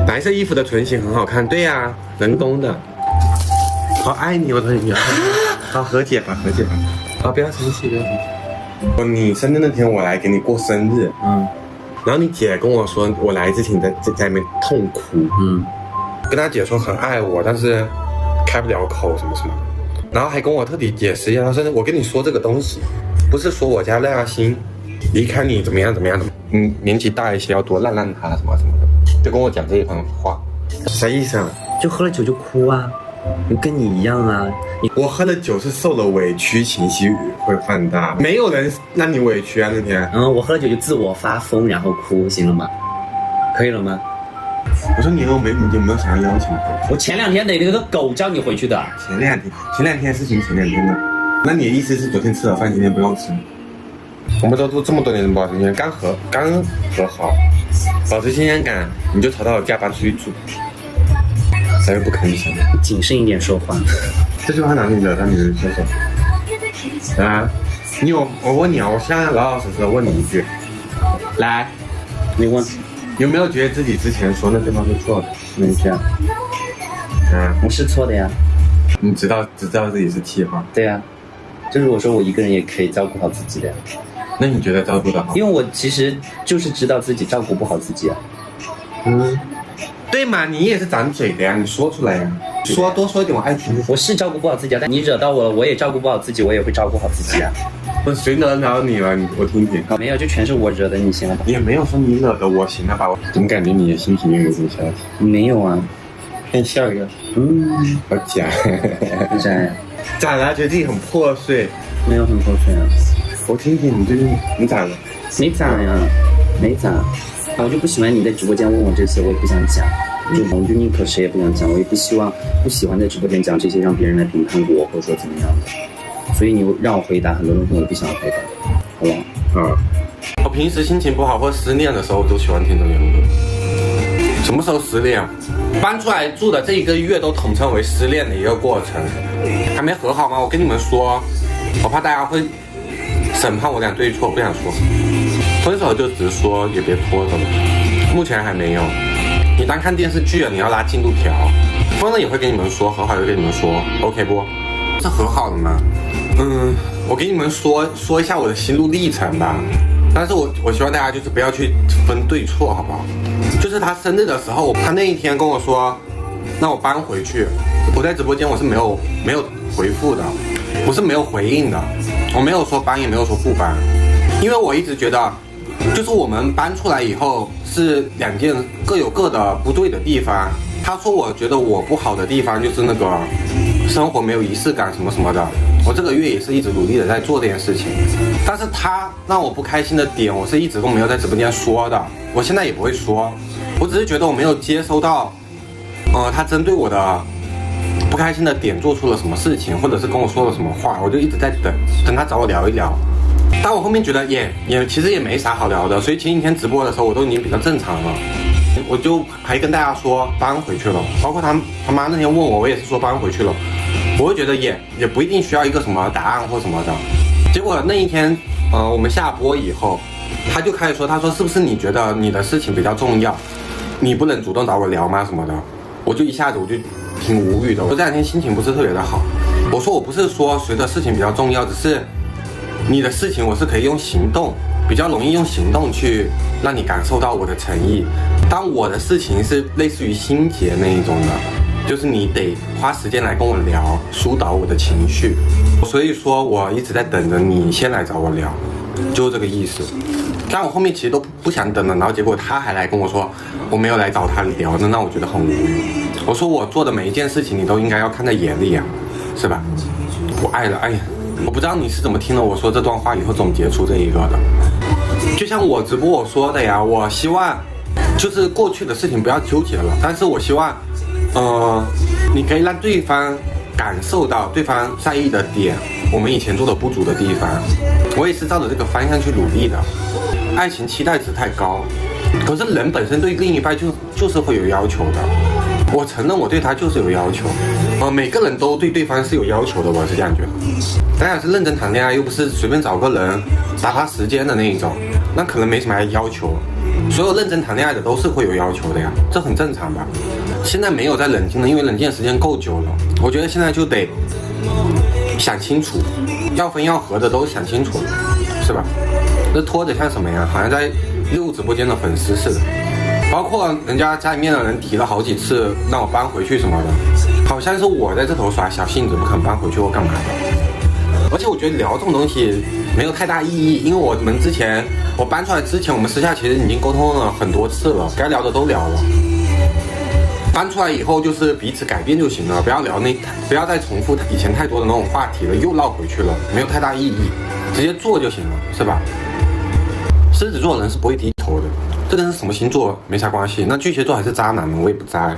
白色衣服的唇形很好看，对呀、啊，人工的。好爱你，我的女儿。好，和解吧，和解吧。好，不要生气，不要生气。你生日那天我来给你过生日，然后你姐跟我说，我来之前你在那边痛哭，跟她姐说很爱我，但是开不了口什么什么，然后还跟我特地解释一下，她说我跟你说这个东西，不是说我家赖亚星离开你怎么样怎么样的，年纪大一些要多烂他什么什么的，就跟我讲这一番话，啥意思啊？就喝了酒就哭啊，跟你一样啊。我喝了酒是受了委屈，情绪会放大，没有人让你委屈啊那天。我喝了酒就自我发疯，然后哭，行了吗？可以了吗？我说你有没有想要邀请？我前2天那个狗叫你回去的。前两天事情前2天的。那你的意思是昨天吃了饭，今天不用吃？我们都这么多年的保持新鲜，刚和好，保持新鲜感，你就吵到我加班出去住，谁又不吭声？谨慎一点说话。这句话哪里惹到你的说说？啊，我问你啊，我现在老老实实的问你一句，来，你问，有没有觉得自己之前说那句话是错的？哪一句啊？我是错的呀。你知道自己是气话？对呀，就是我说我一个人也可以照顾好自己的呀。那你觉得照顾得好？因为我其实就是知道自己照顾不好自己啊。对嘛，你也是长嘴的呀，你说出来呀，多说一点，我爱听。我是照顾不好自己啊，但你惹到我了，我也照顾不好自己，我也会照顾好自己啊。谁惹到你了？我听听。没有，就全是我惹的你，行了吧？也没有说你惹的我，行了吧？我怎么感觉你的心情又有点消极？没有啊，先笑一个。好假。咋呀？咋了？觉得自己很破碎？没有很破碎啊。我听听你最近你咋了？没咋呀，没咋。我就不喜欢你在直播间问我这些，我也不想讲。我就宁可谁也不想讲，我也不喜欢在直播间讲这些，让别人来评判我或者说怎么样的。所以你让我回答很多东西，我不想回答，好吧？我平时心情不好或失恋的时候，我都喜欢听这两歌。什么时候失恋？搬出来住的这1个月都统称为失恋的一个过程，还没和好吗？我跟你们说，我怕大家会审判我俩对错，不想说。分手就直说，也别拖着了。目前还没有。你单看电视剧啊，你要拉进度条。分了也会跟你们说，和好也会跟你们说 ，OK 不？这和好了吗？我给你们说一下我的心路历程吧。但是我希望大家就是不要去分对错，好不好？就是他生日的时候，他那一天跟我说，那我搬回去。我在直播间我是没有回复的，我是没有回应的，我没有说搬，也没有说不搬，因为我一直觉得，就是我们搬出来以后是2件各有各的不对的地方。他说我觉得我不好的地方就是那个生活没有仪式感什么什么的，我这个月也是一直努力的在做这件事情，但是他让我不开心的点，我是一直都没有在直播间说的，我现在也不会说，我只是觉得我没有接收到，他针对我的不开心的点做出了什么事情，或者是跟我说了什么话，我就一直在等他找我聊一聊。但我后面觉得也其实也没啥好聊的，所以前几天直播的时候我都已经比较正常了。我就还跟大家说搬回去了，包括他妈那天问我，我也是说搬回去了。我会觉得也不一定需要一个什么答案或什么的。结果那一天，我们下播以后，他就开始说，他说是不是你觉得你的事情比较重要，你不能主动找我聊吗什么的？我就一下子我就挺无语的。我这2天心情不是特别的好。我说我不是说谁的事情比较重要，只是你的事情我是可以用行动，比较容易用行动去让你感受到我的诚意。但我的事情是类似于心结那一种的，就是你得花时间来跟我聊，疏导我的情绪。所以说我一直在等着你先来找我聊，就这个意思。但我后面其实都不想等了，然后结果他还来跟我说我没有来找他聊，那让我觉得很无语。我说我做的每一件事情你都应该要看在眼里啊，是吧？我爱了，哎呀，我不知道你是怎么听了我说这段话以后总结出这一个的。就像我直播我说的呀，我希望就是过去的事情不要纠结了，但是我希望你可以让对方感受到对方在意的点，我们以前做的不足的地方。我也是照着这个方向去努力的。爱情期待值太高，可是人本身对另一半就是会有要求的。我承认我对他就是有要求，每个人都对对方是有要求的，我是这样觉得。当然是认真谈恋爱，又不是随便找个人打发时间的那一种，那可能没什么要求。所有认真谈恋爱的都是会有要求的呀，这很正常吧。现在没有在冷静了，因为冷静的时间够久了。我觉得现在就得想清楚，要分要合的都想清楚，是吧？这拖着像什么呀？好像在溜直播间的粉丝似的。包括人家家里面的人提了好几次让我搬回去什么的，好像是我在这头耍小性子不肯搬回去或干嘛的。而且我觉得聊这种东西没有太大意义，因为我搬出来之前，我们私下其实已经沟通了很多次了，该聊的都聊了。搬出来以后就是彼此改变就行了，不要再重复以前太多的那种话题了，又绕回去了，没有太大意义，直接做就行了，是吧？狮子座的人是不会低头的，这跟什么星座没啥关系。那巨蟹座还是渣男呢，我也不渣。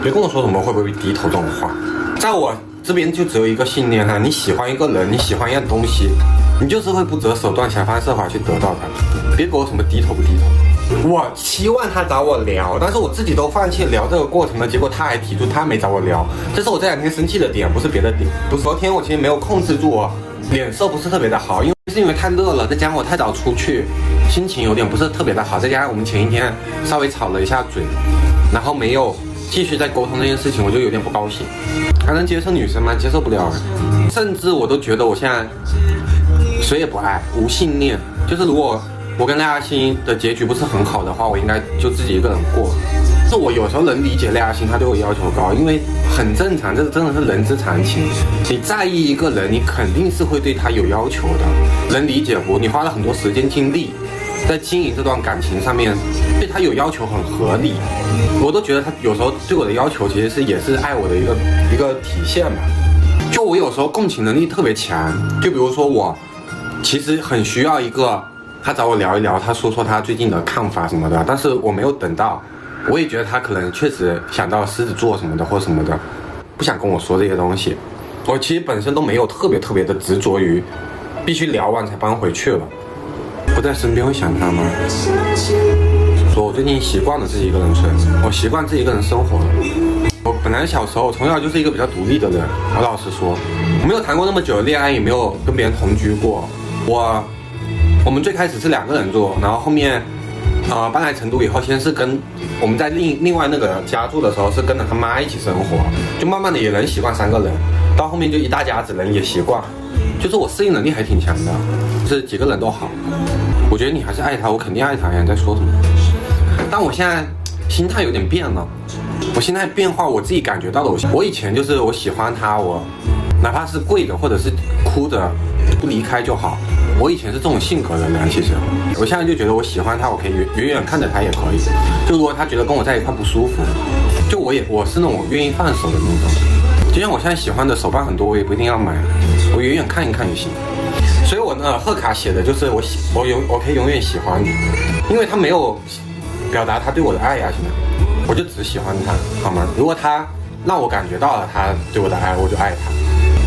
别跟我说什么会不会低头这种话，在我这边就只有一个信念哈，你喜欢一个人，你喜欢一样东西，你就是会不择手段想方设法去得到它，别给我什么低头不低头。我期望他找我聊，但是我自己都放弃聊这个过程了，结果他还提出他没找我聊，这是我这2天生气的点，不是别的点。昨天我其实没有控制住我脸色不是特别的好，因为太热了，再加上我太早出去，心情有点不是特别的好，再加上我们前一天稍微吵了一下嘴，然后没有继续再沟通这件事情，我就有点不高兴。还能接受女生吗？接受不了，甚至我都觉得我现在谁也不爱，无信念。就是如果我跟赖阿星的结局不是很好的话，我应该就自己一个人过。是我有时候能理解赖阿星他对我要求高，因为很正常，这真的是人之常情。你在意一个人，你肯定是会对他有要求的，能理解不？你花了很多时间精力在经营这段感情上面，对他有要求很合理。我都觉得他有时候对我的要求其实也是爱我的一个体现吧。就我有时候共情能力特别强，就比如说我其实很需要一个他找我聊一聊，他说说他最近的看法什么的，但是我没有等到。我也觉得他可能确实想到狮子座什么的或什么的，不想跟我说这些东西。我其实本身都没有特别的执着于必须聊完才搬回去了。不在身边会想他吗？说我最近习惯了自己一个人睡，我习惯自己一个人生活了。我本来小时候从小就是一个比较独立的人，我老实说，我没有谈过那么久的恋爱，也没有跟别人同居过。我们最开始是2个人住，然后后面搬来成都以后，先是跟我们在另外那个家住的时候是跟着他妈一起生活，就慢慢的也能习惯3个人，到后面就一大家子人也习惯，就是我适应能力还挺强的，就是几个人都好。我觉得你还是爱他，我肯定爱他呀，你在说什么？但我现在心态有点变了，我现在变化我自己感觉到了。我以前就是我喜欢他，我哪怕是跪着或者是哭着不离开就好。我以前是这种性格的人，其实我现在就觉得我喜欢他，我可以远远看着他也可以。就如果他觉得跟我在一块不舒服，就我是那种愿意放手的那种。就像我现在喜欢的手办很多，我也不一定要买，我远远看一看就行。所以我呢贺卡写的就是我可以永远喜欢你，因为他没有表达他对我的爱呀，现在我就只喜欢他，好吗？如果他让我感觉到了他对我的爱，我就爱他。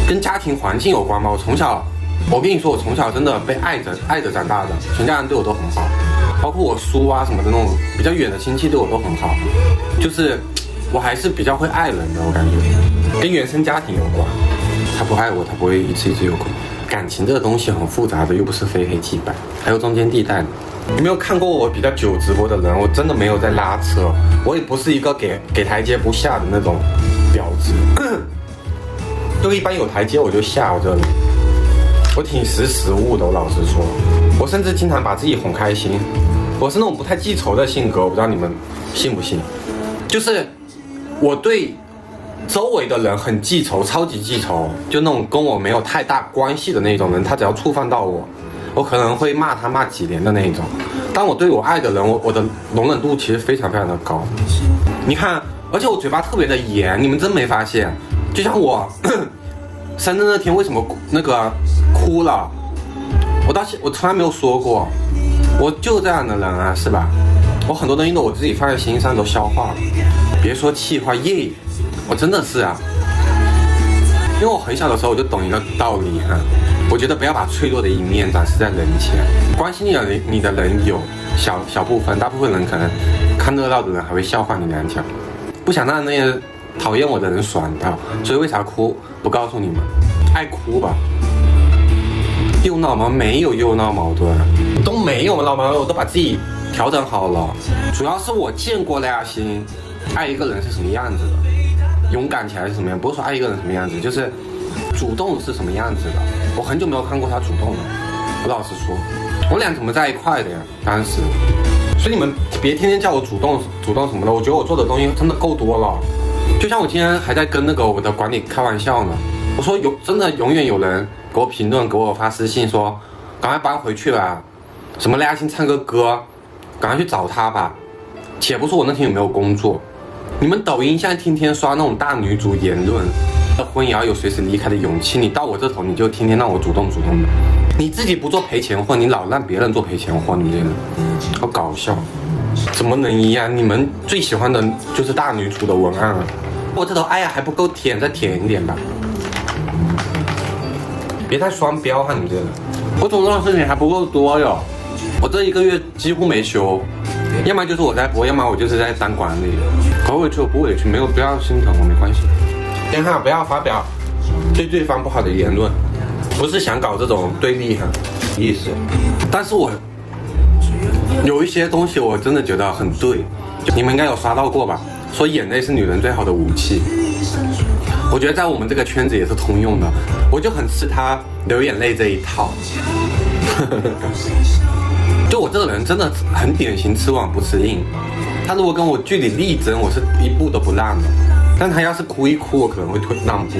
跟家庭环境有关吧，我跟你说，我从小真的被爱着长大的，全家人对我都很好，包括我叔啊什么的那种比较远的亲戚对我都很好，就是我还是比较会爱人的，我感觉跟原生家庭有关。他不爱我，他不会一次有空。感情这个东西很复杂的，又不是非黑即白，还有中间地带。有没有看过我比较久直播的人？我真的没有在拉扯，我也不是一个给台阶不下的那种婊子，就一般有台阶我就下，我这里。我挺识物的，我老实说，我甚至经常把自己哄开心。我是那种不太记仇的性格，我不知道你们信不信。就是我对周围的人很记仇，超级记仇，就那种跟我没有太大关系的那种人，他只要触犯到我，我可能会骂他骂几年的那一种。但我对我爱的人，我的容忍度其实非常的高。你看，而且我嘴巴特别的严，你们真没发现？就像我生日那天为什么那个哭了，我从来没有说过，我就这样的人啊，是吧？我很多东西都我自己放在心上都消化了，别说气话耶，我真的是啊，因为我很小的时候我就懂一个道理哈，我觉得不要把脆弱的一面展示在人前，关心你的人有小部分，大部分人可能看热闹的人还会笑话你2条，不想让那些讨厌我的人爽到，所以为啥哭不告诉你们？爱哭吧。又闹吗？没有又闹矛盾，都没有闹矛盾，我都把自己调整好了。主要是我见过赖亚星爱一个人是什么样子的，勇敢起来是什么样，不是说爱一个人什么样子，就是主动是什么样子的。我很久没有看过他主动了，我老实说，我俩怎么在一块的呀？当时，所以你们别天天叫我主动什么的，我觉得我做的东西真的够多了。就像我今天还在跟那个我的管理开玩笑呢，我说真的永远有人给我评论，给我发私信说，赶快搬回去吧，什么赖亚星唱个歌，赶快去找他吧。且不说我那天有没有工作，你们抖音现在天天刷那种大女主言论，婚也要有随时离开的勇气，你到我这头你就天天让我主动的，你自己不做赔钱货，你老让别人做赔钱货，你这人好搞笑，怎么能一样？你们最喜欢的就是大女主的文案啊，我这头哎呀还不够舔，再舔一点吧，别太双标哈，你们这人，我主动的事情还不够多哟，我这一个月几乎没休，要么就是我在播，要么我就是在当管理，可委屈我不委屈，没有不要心疼我，没关系。先哈，不要发表对对方不好的言论，不是想搞这种对立哈意思。但是我有一些东西我真的觉得很对，你们应该有刷到过吧？说眼泪是女人最好的武器，我觉得在我们这个圈子也是通用的。我就很吃他流眼泪这一套。就我这个人真的很典型，吃软不吃硬。他如果跟我据理力争，我是一步都不让的。但他要是哭一哭，我可能会让步。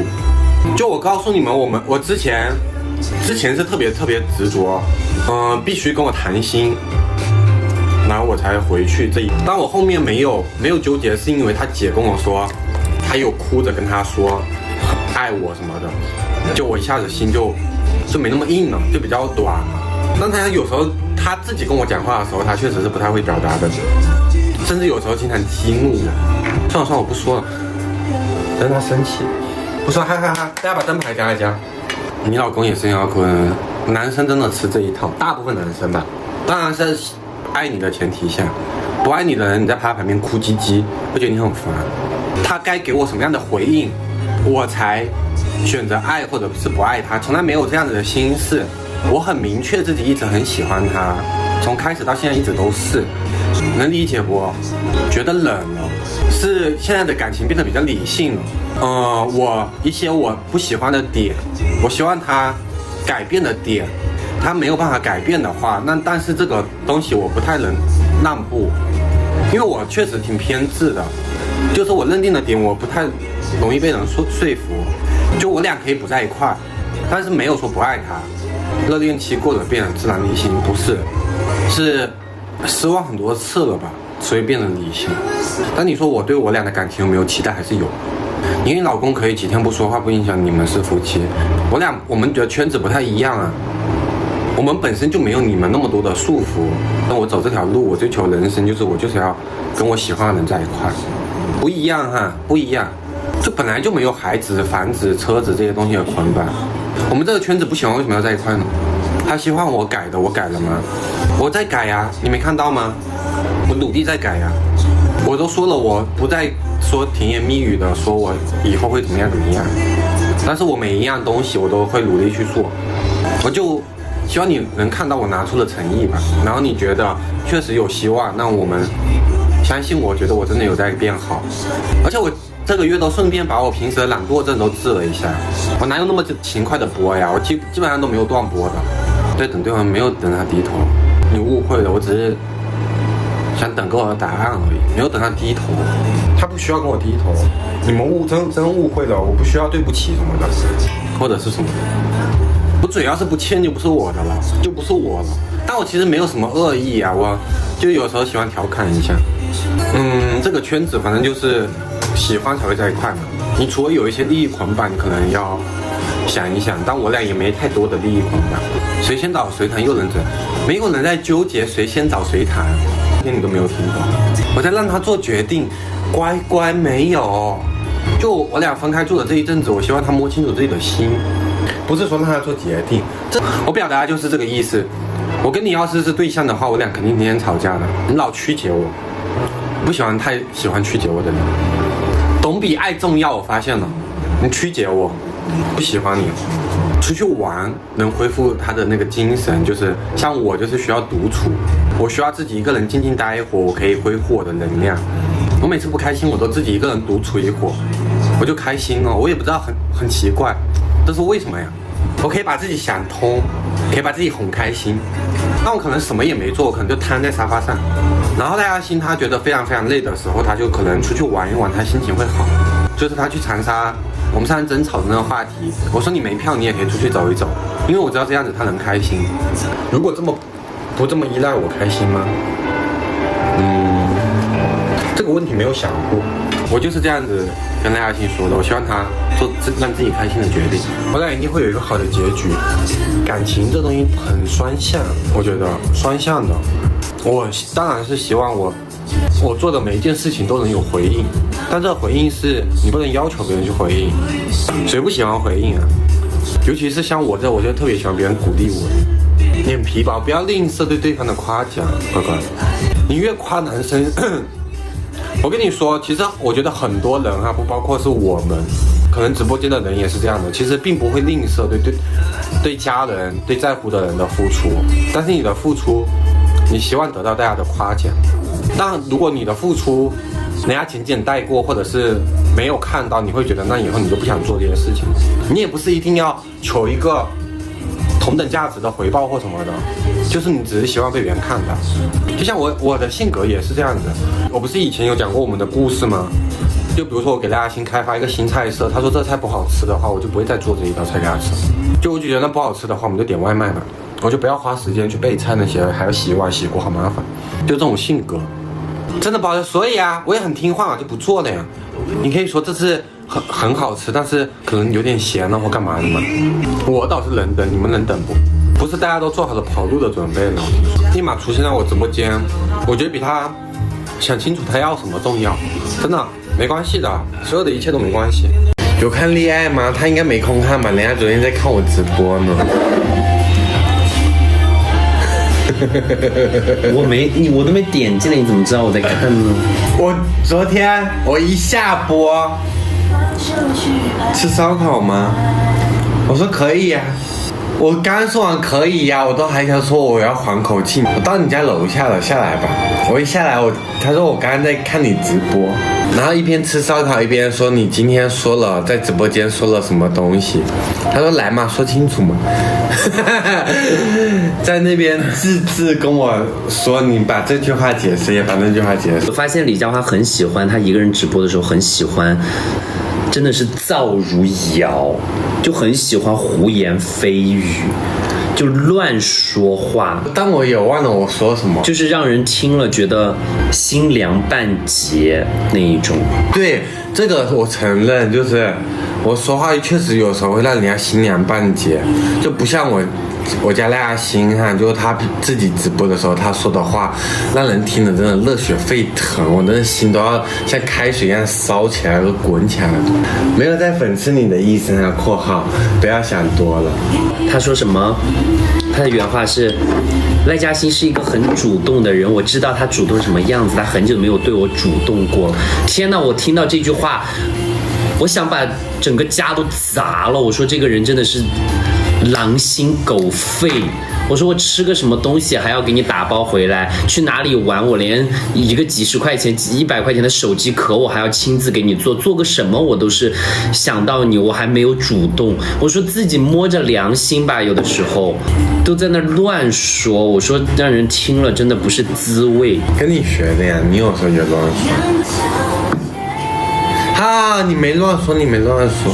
就我告诉你们，我之前是特别执着，必须跟我谈心，然后我才回去这一。但我后面没有纠结，是因为他姐跟我说，他有哭着跟他说爱我什么的，就我一下子心就没那么硬了，就比较短了。但他有时候他自己跟我讲话的时候，他确实是不太会表达的，甚至有时候经常激怒我。算了，我不说了。让他生气，不说，哈，大家把灯牌加一加。你老公也是要哭，男生真的吃这一套，大部分男生吧，当然是爱你的前提下，不爱你的人，你在他旁边哭唧唧，会觉得你很烦。他该给我什么样的回应，我才选择爱或者是不爱他，从来没有这样子的心事。我很明确自己一直很喜欢他，从开始到现在一直都是，能理解不？觉得冷了。是现在的感情变得比较理性了，我一些我不喜欢的点，我希望他改变的点，他没有办法改变的话，但是这个东西我不太能让步，因为我确实挺偏执的，就是我认定的点我不太容易被人说服，就我俩可以不在一块，但是没有说不爱他，热恋期过了变得自然理性，不是，是失望很多次了吧，所以变得理性。但你说我对我俩的感情有没有期待？还是有。因为老公可以几天不说话，不影响你们是夫妻。我们觉得圈子不太一样啊，我们本身就没有你们那么多的束缚。那我走这条路，我追求人生我就是要跟我喜欢的人在一块，不一样哈，不一样。就本来就没有孩子、房子、车子这些东西的捆绑。我们这个圈子不喜欢，为什么要在一块呢？他希望我改的，我改了吗？我在改呀，你没看到吗？我努力在改呀。我都说了，我不再说甜言蜜语的说我以后会怎么样，但是我每一样东西我都会努力去做。我就希望你能看到我拿出的诚意吧，然后你觉得确实有希望，那我们相信我，觉得我真的有在变好。而且我这个月都顺便把我平时的懒惰症都治了一下，我哪有那么勤快的播呀，我基本上都没有断播的。对，等对方没有等他低头，你误会了，我只是想等个我的答案而已，没有等他低头，他不需要跟我低头，你们真误会了，我不需要对不起什么的，或者是什么的，我嘴要是不欠就不是我的了，就不是我了。但我其实没有什么恶意啊，我就有时候喜欢调侃一下，这个圈子反正就是喜欢才会在一块嘛，你除了有一些利益捆绑，你可能要想一想，但我俩也没太多的利益捆绑，谁先找谁谈又能怎？没有人在纠结谁先找谁谈，天你都没有听懂。我在让他做决定，乖没有。就我俩分开住的这一阵子，我希望他摸清楚自己的心，不是说让他做决定。我表达就是这个意思。我跟你要是对象的话，我俩肯定天天吵架的。你老曲解我，不太喜欢曲解我的人，懂比爱重要。我发现了，你曲解我，不喜欢你。出去玩能恢复他的那个精神，就是像我就是需要独处，我需要自己一个人静静待一会儿，我可以恢复我的能量。我每次不开心，我都自己一个人独处一会儿，我就开心了。我也不知道很奇怪，这是为什么呀？我可以把自己想通，可以把自己哄开心。那我可能什么也没做，我可能就瘫在沙发上。然后大家心他觉得非常非常累的时候，他就可能出去玩一玩，他心情会好。就是他去长沙，我们上次争吵的那个话题，我说你没票你也可以出去走一走，因为我知道这样子他能开心。如果不这么依赖我开心吗？这个问题没有想过。我就是这样子跟赖亚欣说的，我希望他做让自己开心的决定，我俩一定会有一个好的结局。感情这东西很双向，我觉得双向的。我当然是希望我做的每一件事情都能有回应，但这个回应是你不能要求别人去回应，谁不喜欢回应啊？尤其是像我这，我就特别喜欢别人鼓励我，脸皮薄，不要吝啬对对方的夸奖，乖乖。你越夸男生，我跟你说，其实我觉得很多人不包括是我们，可能直播间的人也是这样的，其实并不会吝啬对家人、对在乎的人的付出，但是你的付出，你希望得到大家的夸奖。但如果你的付出人家简简带过，或者是没有看到，你会觉得那以后你就不想做这件事情。你也不是一定要求一个同等价值的回报或什么的，就是你只是希望被别人看到。就像我的性格也是这样子，我不是以前有讲过我们的故事吗？就比如说我给大家新开发一个新菜色，他说这菜不好吃的话，我就不会再做这一道菜给他吃。就我觉得那不好吃的话，我们就点外卖嘛，我就不要花时间去备菜那些，还要洗碗洗锅，好麻烦。就这种性格，真的不好吃。所以我也很听话，就不做了呀。你可以说这次很好吃，但是可能有点咸了或干嘛的嘛。我倒是能等，你们能等不？不是大家都做好了跑路的准备了，立马出现在我直播间，我觉得比他想清楚他要什么重要。真的没关系的，所有的一切都没关系。有看恋爱吗？他应该没空看吧，人家昨天在看我直播呢。我都没点进来，你怎么知道我在看呢？我昨天一下播，吃烧烤吗？我说可以呀。我刚说完可以呀，我都还想说我要缓口气。我到你家楼下了，下来吧。我一下来，他说我刚刚在看你直播，然后一边吃烧烤一边说你今天说了在直播间说了什么东西。他说来嘛，说清楚嘛。在那边自跟我说，你把这句话解释，也把那句话解释。我发现李佳华很喜欢他一个人直播的时候，很喜欢。真的是躁如摇，就很喜欢胡言非语，就乱说话。但我也忘了我说什么，就是让人听了觉得心凉半截那一种。对，这个我承认，就是我说话确实有时候会让人家心凉半截，就不像我家赖亚欣就是他自己直播的时候，他说的话让人听了真的热血沸腾，我的心都要像开水一样烧起来，都滚起来了。没有在讽刺你的意思（括号不要想多了）。他说什么？他的原话是：赖嘉欣是一个很主动的人，我知道他主动什么样子，他很久没有对我主动过。天哪！我听到这句话，我想把整个家都砸了。我说这个人真的是狼心狗肺。我说我吃个什么东西还要给你打包回来，去哪里玩我连一个几十块钱、100块钱的手机壳我还要亲自给你做个什么我都是想到你，我还没有主动。我说自己摸着良心吧，有的时候都在那乱说，我说让人听了真的不是滋味。跟你学的呀，你有时候也乱说。你没乱说，你没乱说。